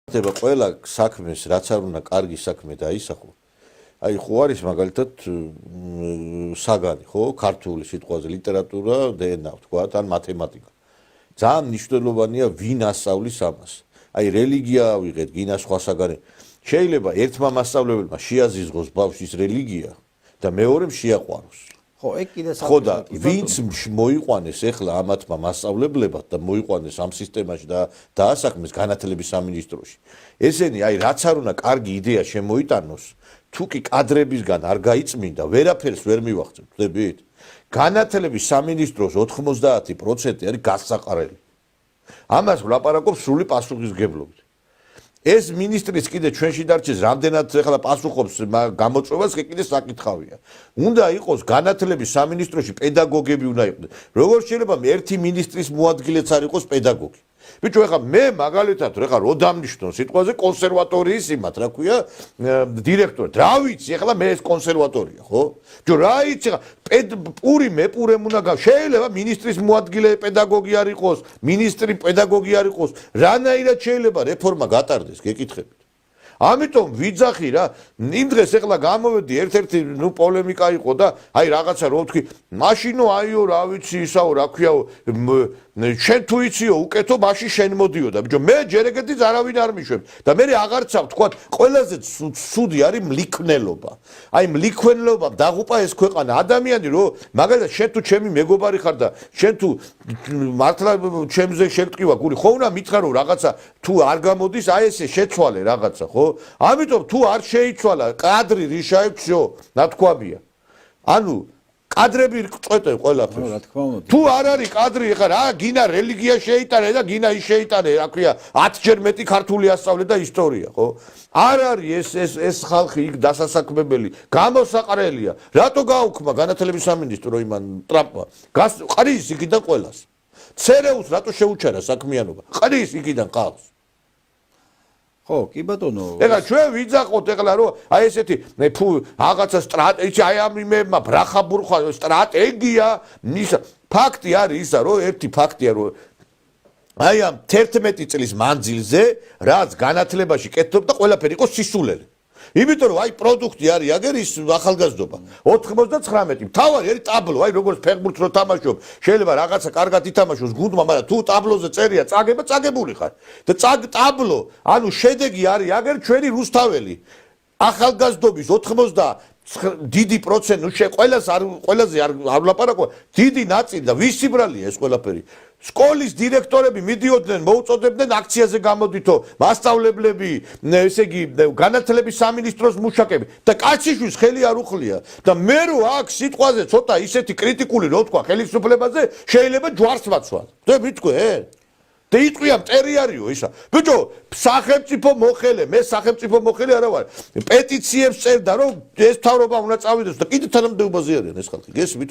ხდება ყველა საქმეს, რაც არ უნდა კარგი საქმე დაისახო. აი ხო არის მაგალითად საგანი, ხო, ქართული სიტყვაზე ლიტერატურა, ენა, თქვა, ან მათემატიკა. ძალიან მნიშვნელოვანია ვინ ასწავლის ამას. აი რელიგია ავიღეთ, გინა სხვა საგანი. შეიძლება ერთმა მასწავლებელმა შეაზიზღოს ბავშვის რელიგია და მეორემ შეაყვაროს. ხო, ეგ კიდე ხო და ვინც მოიყვანეს ახლა ამათმა მასწავლებლებად და მოიყვანეს ამ სისტემაში და დაასაქმეს განათლების სამინისტროში. ესენი აი რაც არ უნდა კარგი იდეა შემოიტანოს, თუ კი კადრებისგან არ გაიწმინდა, ვერაფერს ვერ მივახცევთ, ხდებით? განათლების სამინისტროს 90% არის გასაყარელი. ამას ვლაპარაკობ სრული პასუხისმგებლობით. ეს მინისტრიც კიდე ჩვენში დარჩეს, რამდენად ახლა პასუხობს გამოწვევას, კიდე საკითხავია. უნდა იყოს განათლების სამინისტროში პედაგოგები უნდა იყვნენ. როგორ შეიძლება ერთი მინისტრის მოადგილეც არ იყოს პედაგოგი? ბიჭო, ახლა მე მაგალითად ახლა რო დამნიშნო სიტყვაზე კონსერვატორიის იმათ, რა ქვია, დირექტორი. რა ვიცი, ახლა მე ეს კონსერვატორია, ხო? ბიჭო, რა იცი, პური მეპურემ უნდა შეიძლება მინისტრის მოადგილე პედაგოგი არ იყოს, მინისტრი პედაგოგი არ იყოს. რანაირად შეიძლება რეფორმა გატარდეს, გეკითხებით. ამიტომ ვიძახი რა, იმ დღეს ახლა გამოვედი ერთ-ერთი პოლემიკა იყო და აი რაღაცა რო ვთქვი, მაშინო აიო რა ვიცი ისაო, რა ქვიაო, შენ თუ იციო უკეთო, მაშინ შენ მოდიოდა. ბიჭო, მე ჯერ ეგეთიც არავინ არ მიშვებს და მე აღარცავ თქვა, ყველაზე ცუდი არის მლიქვნელობა. აი მლიქვნელობა დაღუპა ეს ქვეყანა. ადამიანი რო მაგალითად შენ თუ ჩემი მეგობარი ხარ და შენ თუ მართლა ჩემზე შეგტკივა გული, ხო უნდა მითხრა რომ რაღაცა თუ არ გამოდის, აი ესე შეცვალე რაღაცა, ხო? ამიტომ თუ არ შეიცვალა კადრი რიშაევ, ნათქვამია. ანუ კადრები წვეტე ყველაფერს. რა თქმა უნდა. თუ არ არის კადრი, ხა რა გინა რელიგია შეიტანე და გინა ის შეიტანე, რა ქვია, 10-ჯერ მეტი ქართული ასწავლე და ისტორია, ხო? არ არის ეს ხალხი იქ დასასაქმებელი, გამოსაყრელია. რატო გაუქმა განათლების სამინისტრო იმან ტრამპმა? ყრის იქიდან ყველას. ცერეულს რატო შეუჩერა საქმიანობა? ყრის იქიდან ყავს. ხო, კი ბატონო. ეხლა ჩვენ ვიძახოთ ეხლა რომ აი ესეთი რაღაცა სტრატეგია, აი ამ იმებმა ბრახაბურხა სტრატეგია, ფაქტი არის ისა, რომ ერთი ფაქტია, რომ აი ამ 11 წლის მანძილზე, რაც განათლებაში კეთდება, ყველაფერი იყო სისულელე. იმიტომ რომ აი პროდუქტი არის აგერის ახალგაზრდობა 99 მთავარი არის ტაბლო, აი როგორც ფეხბურთს რო თამაშობ, შეიძლება რაღაცა კარგად ითამაშოს გუნდმა, მაგრამ თუ ტაბლოზე წერია წაგება, წაგებული ხარ. და ტაბლო, ანუ შედეგი არის აგერ ჩვენი რუსთაველი. ახალგაზრდობის 90 დიდი პროცენტი, ყველაზე არ ვლაპარაკო, დიდი ნაწილი და ვისი ბრალია ეს ყველაფერი. სკოლის დირექტორები მიდიოდნენ, მოუწოდებდნენ აქციაზე გამოდითო, მასწავლებლები, ესე იგი, განათლების სამინისტროს მუშაკები და კაციშვილს ხელი არ უხლია. და მე რო აქ სიტყვაზე ცოტა ისეთი კრიტიკული რო თქვა ხელისუფლებაზე, შეიძლება ჯვარს მაცვალ. და მიტყვე? და იტყვია მტერი არისო ისა. ბიჭო, სახელმწიფო მოხელე, მე სახელმწიფო მოხელე არა ვარ. პეტიციებს წერდა, რომ ეს მთავრობა უნდა წავიდეს და კიდე თანამდებობაზე არიან ეს ხალხი. გესმით?